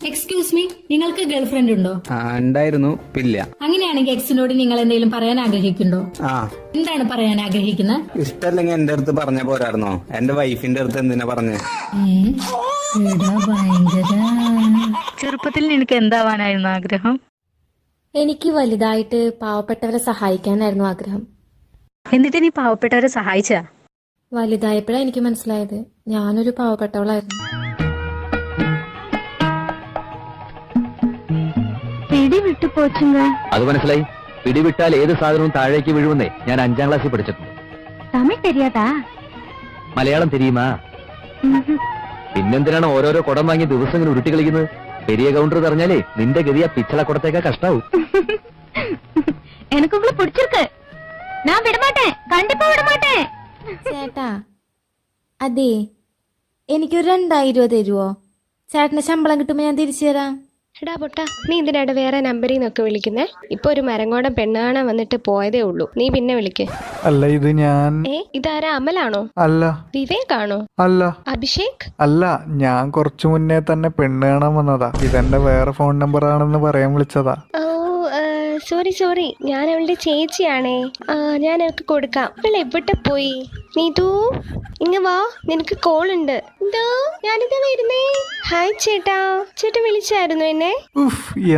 Excuse me, നിങ്ങൾക്ക് girl friend ഉണ്ടോ? ഉണ്ടായിരുന്നു, ഇല്ല. അങ്ങനെയാണെങ്കിൽ എക്സിനോട് നിങ്ങൾ എന്തെങ്കിലും പറയാൻ ആഗ്രഹിക്കുന്നുണ്ടോ? എന്താണ് പറയാൻ ആഗ്രഹിക്കുന്നത്? ഇഷ്ടല്ലെങ്കിൽ എന്റെ അടുത്ത് പറഞ്ഞ പോരായിരുന്നോ? എന്റെ വൈഫിന്റെ അടുത്ത് എന്തിനാ പറഞ്ഞേ? ചെറുപ്പത്തിൽ നിനക്ക് എന്താവാനായിരുന്നു ആഗ്രഹം? എനിക്ക് വലുതായിട്ട് പാവപ്പെട്ടവരെ സഹായിക്കാനായിരുന്നു ആഗ്രഹം. എന്നിട്ട് നീ പാവപ്പെട്ടവരെ സഹായിച്ച? വലുതായപ്പോഴാണ് എനിക്ക് മനസ്സിലായത് ഞാനൊരു പാവപ്പെട്ടവളായിരുന്നു. പിടിവിട്ടു പോച്ചുങ്ക. അത് മനസ്സിലായി. പിടിവിട്ടാൽ ഏത് സാധനവും താഴേക്ക് വീഴുമെന്നേ ഞാൻ 5ാം ക്ലാസ്സിൽ പഠിച്ചിട്ടുണ്ട്. തമിഴ് തെരിയാതാ? മലയാളം തെരിയുമാ? പിന്നെന്തിനാണ് ഓരോരോ കുടം വാങ്ങി ദിവസങ്ങൾ ഉരുട്ടി കളിക്കുന്നത്? പെരിയ കൗണ്ടർ പറഞ്ഞാലേ നിന്റെ ഗതിയ പിച്ചള കുടത്തേക്കാ കഷ്ടാവും. എനിക്കുള്ള പിടിച്ചിருக்கு. ഞാൻ വിടമാട്ടെ, കണ്ടിപ്പോ വിടമാട്ടെ. ചേട്ടാ, അതെ, എനിക്കൊരു 2000 തരുവോ? ചേട്ടന് ശമ്പളം കിട്ടുമ്പോ ഞാൻ തിരിച്ചു തരാം. എടാ പൊട്ടാ, നീ ഇതിനായിട്ട് വേറെ നമ്പറിൽ നിന്നൊക്കെ വിളിക്കുന്നേ? ഇപ്പൊ ഒരു മരങ്ങോടൻ പെണ്ണ് കാണാൻ വന്നിട്ട് പോയതേ ഉള്ളൂ. നീ പിന്നെ വിളിക്ക്. അല്ല, ഇത് ഞാൻ. ഇതാരാ? അമലാണോ? അല്ല. വിവേക് ആണോ? അല്ല. അഭിഷേക്? അല്ല, ഞാൻ കുറച്ചു മുന്നേ തന്നെ പെണ്ണ് കാണാൻ വന്നതാ. ഇതെന്റെ വേറെ ഫോൺ നമ്പർ ആണെന്ന് പറയാൻ വിളിച്ചതാ. സോറി, ഞാൻ അവളുടെ ചേച്ചിയാണേ. ഞാൻ അവൾക്ക് കൊടുക്കാം. അവൾ എവിടെ പോയി? നീതു, ഇങ്ങ വാ, നിനക്ക് കോൾ ഉണ്ട്. എന്തോ? ഞാനിതാ വരുന്നേ. ഹായ് ചേട്ടാ. ചേട്ടൻ വിളിച്ചായിരുന്നു എന്നെ?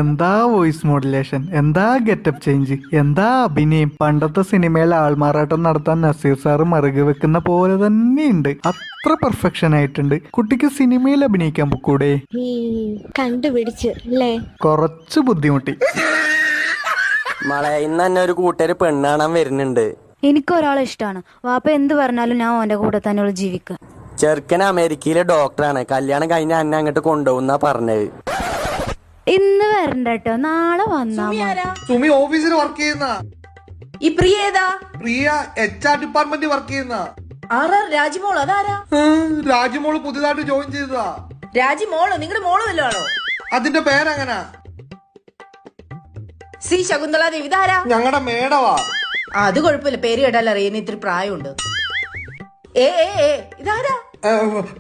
എന്താ വോയിസ് മോഡുലേഷൻ, എന്താ ഗെറ്റപ്പ് ചേഞ്ച്, എന്താ അഭിനയം. പണ്ടത്തെ സിനിമയിൽ ആൾമാറാട്ടം നടത്താൻ നസീർ സാറ് മറുകി വെക്കുന്ന പോലെ തന്നെയുണ്ട്. അത്ര പെർഫെക്ഷൻ ആയിട്ടുണ്ട്. കുട്ടിക്ക് സിനിമയിൽ അഭിനയിക്കാൻ പൊക്കൂടെ? കണ്ടുപിടിച്ചു അല്ലേ? കുറച്ച് ബുദ്ധിമുട്ടി. മളെ, ഇന്ന് തന്നെ ഒരു കൂട്ടുകാര് പെണ്ണ് കാണാൻ വരുന്നുണ്ട്. എനിക്കൊരാളെ ഇഷ്ടമാണ്. വാപ്പ എന്ത് പറഞ്ഞാലും ഞാൻ ഓന്റെ കൂടെ തന്നെ ജീവിക്കുക. ചെറുക്കൻ അമേരിക്കയിലെ ഡോക്ടറാണ്. കല്യാണം കഴിഞ്ഞ അന്നെ അങ്ങോട്ട് കൊണ്ടുപോകുന്നാ പറഞ്ഞത്. ഇന്ന് വരണ്ട കേട്ടോ, നാളെ വന്നാ. സുമി ഓഫീസിൽ വർക്ക് ചെയ്യുന്ന. ഈ പ്രിയ ഏതാ? പ്രിയ HR ഡിപ്പാർട്ട്മെന്റ് വർക്ക് ചെയ്യുന്ന. രാജിമോൾ? അതാരാ? രാജിമോള് പുതിയതായിട്ട് ജോയിൻ ചെയ്തതാ. രാജിമോളോ? നിങ്ങളുടെ മോള് വല്ലോ ആണോ? അതിന്റെ പേരെങ്ങനാ? സി ശകുന്തള ദേവി. ഇതാരാ? ഞങ്ങളുടെ മേടവാ. അത് കുഴപ്പമില്ല, പേര് കേട്ടാൽ അറിയുന്ന ഇത്തിരി പ്രായമുണ്ട്. ഇതാരാ?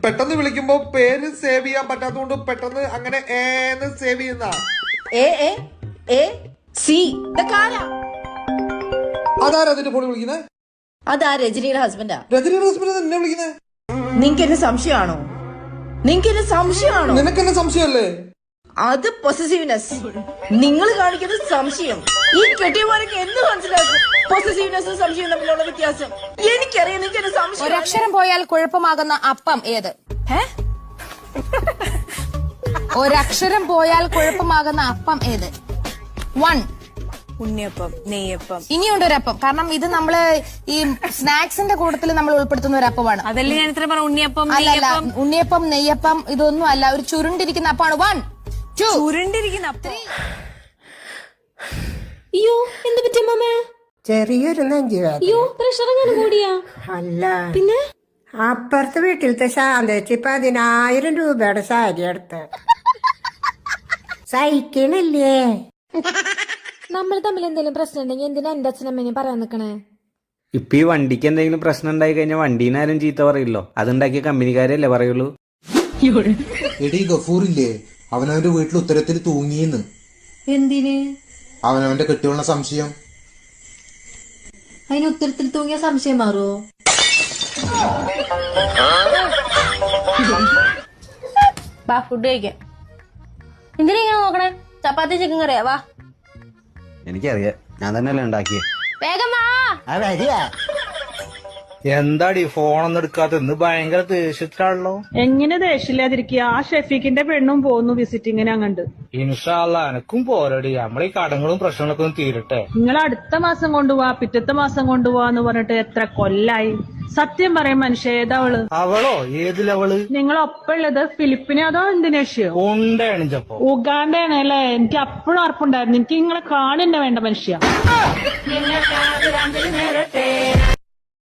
പെട്ടെന്ന് വിളിക്കുമ്പോ പേര് സേവ് ചെയ്യാൻ പറ്റാത്തതുകൊണ്ട് പെട്ടെന്ന് അങ്ങനെ ഏന്ന് സേവ് ചെയ്യുന്ന. അതാരാ അതിന്റെ ഫോണിൽ വിളിക്കുന്നത്? അതാ രജനിയുടെ ഹസ്ബൻഡാ. രജനിയുടെ ഹസ്ബൻഡ് എന്നെ വിളിക്കുന്നത്? നിനക്ക് എന്നെ സംശയമാണോ? നിനക്ക് എന്നെ സംശയമല്ലേ? അത് പൊസസീവ്നെസ്. നിങ്ങൾ കാണിക്കുന്നത് സംശയം. ഈ കെട്ടിയമാരൊക്കെ എന്ത് മനസ്സിലാക്കും പൊസസീവ്നെസ്സും സംശയം തമ്മിലുള്ള വ്യത്യാസം? എനിക്കറിയാം നിങ്ങൾക്ക് എന്നെ സംശയം. ഒരക്ഷരം പോയാൽ കുഴപ്പമാകുന്ന അപ്പം ഏത്? ഒരക്ഷരം പോയാൽ കുഴപ്പമാകുന്ന അപ്പം ഏത്? 1 ഉണ്ണിയപ്പം, നെയ്യപ്പം. ഇനിയുണ്ട് ഒരു അപ്പം. കാരണം ഇത് നമ്മള് ഈ സ്നാക്സിന്റെ കൂട്ടത്തിൽ നമ്മൾ ഉൾപ്പെടുത്തുന്ന ഒരു അപ്പമാണ്. അതല്ലേ ഞാൻ ഇത്ര പറഞ്ഞ ഉണ്ണിയപ്പം. അല്ലല്ല, ഉണ്ണിയപ്പം, നെയ്യപ്പം ഇതൊന്നും അല്ല. ഒരു ചുരുണ്ടിരിക്കുന്ന അപ്പമാണ്. 1 2 ചുരുണ്ടിരിക്കുന്ന അപ്പം. അയ്യോ, എന്ത് പറ്റിയ മാമ? ചെറിയൊരു നെഞ്ചുവേദന. അയ്യോ, പ്രഷർ അങ്ങനെ കൂടിയാ? അല്ല, പിന്നെ അപ്പുറത്തെ വീട്ടിലത്തെ ശാന്തേച്ചി 10,000 രൂപയുടെ സാരി എടുത്ത് സഹിക്കണില്ലേ? നമ്മൾ തമ്മിൽ എന്തെങ്കിലും പ്രശ്നം ഉണ്ടെങ്കിൽ എന്തിനാ എന്റെ അച്ഛനമ്മേനെ പറയാൻ നിക്കണേ? ഇപ്പൊ ഈ വണ്ടിക്ക് എന്തെങ്കിലും പ്രശ്നം ഉണ്ടായി കഴിഞ്ഞാൽ വണ്ടീനെ ആരും ചീത്ത പറയില്ലോ. അതുണ്ടാക്കിയ കമ്പനിക്കാരല്ലേ പറയുള്ളൂ. എടീ ഗഫൂറില്ലേ, അവനവന്റെ വീട്ടിൽ ഉത്തരത്തിൽ തൂങ്ങിയെന്ന്. എന്തിന്? അവനവന്റെ കെട്ടിയുള്ള സംശയം. അതിന് ഉത്തരത്തിൽ തൂങ്ങിയ സംശയം മാറുമോ? വാ, ഫുഡ് കഴിക്കാം. എന്തിനാ ഇങ്ങനെ നോക്കണേ? ചപ്പാത്തി ചിക്കൻ കറിയാ. വാ. എനിക്കറിയാം, ഞാൻ തന്നെയല്ലേ ഉണ്ടാക്കിയേ. വേഗം വാ. എന്താടി ഫോണൊന്നും എടുക്കാത്ത? ഇന്ന് ഭയങ്കര ദേഷ്യത്തിലാണല്ലോ. എങ്ങനെ ദേഷ്യമില്ലാതിരിക്കുക? ആ ഷെഫീഖിന്റെ പെണ്ണും പോന്നു വിസിറ്റിങ്ങിന്. അങ്ങണ്ട് ഇൻഷാ അല്ലാഹ് എനക്കും പോരടി. നമ്മളീ കടങ്ങളും പ്രശ്നങ്ങളൊക്കെ ഒന്ന് തീരട്ടെ. നിങ്ങൾ അടുത്ത മാസം കൊണ്ടുപോവാ, പിറ്റത്തെ മാസം കൊണ്ടുപോവാന്ന് പറഞ്ഞിട്ട് എത്ര കൊല്ലായി? സത്യം പറയാൻ മനുഷ്യ, ഏതാവള്? അവളോ? ഏതിലവള്? നിങ്ങളൊപ്പമുള്ളത് ഫിലിപ്പിനെ അതോ ഇന്തോനേഷ്യോ? ഉണ്ടണിച്ചപ്പോ ഉഗാണ്ടയാണ് അല്ലേ? എനിക്ക് അപ്പോഴും ഉറപ്പുണ്ടായിരുന്നു. എനിക്ക് നിങ്ങളെ കാണുന്നെ വേണ്ട മനുഷ്യ.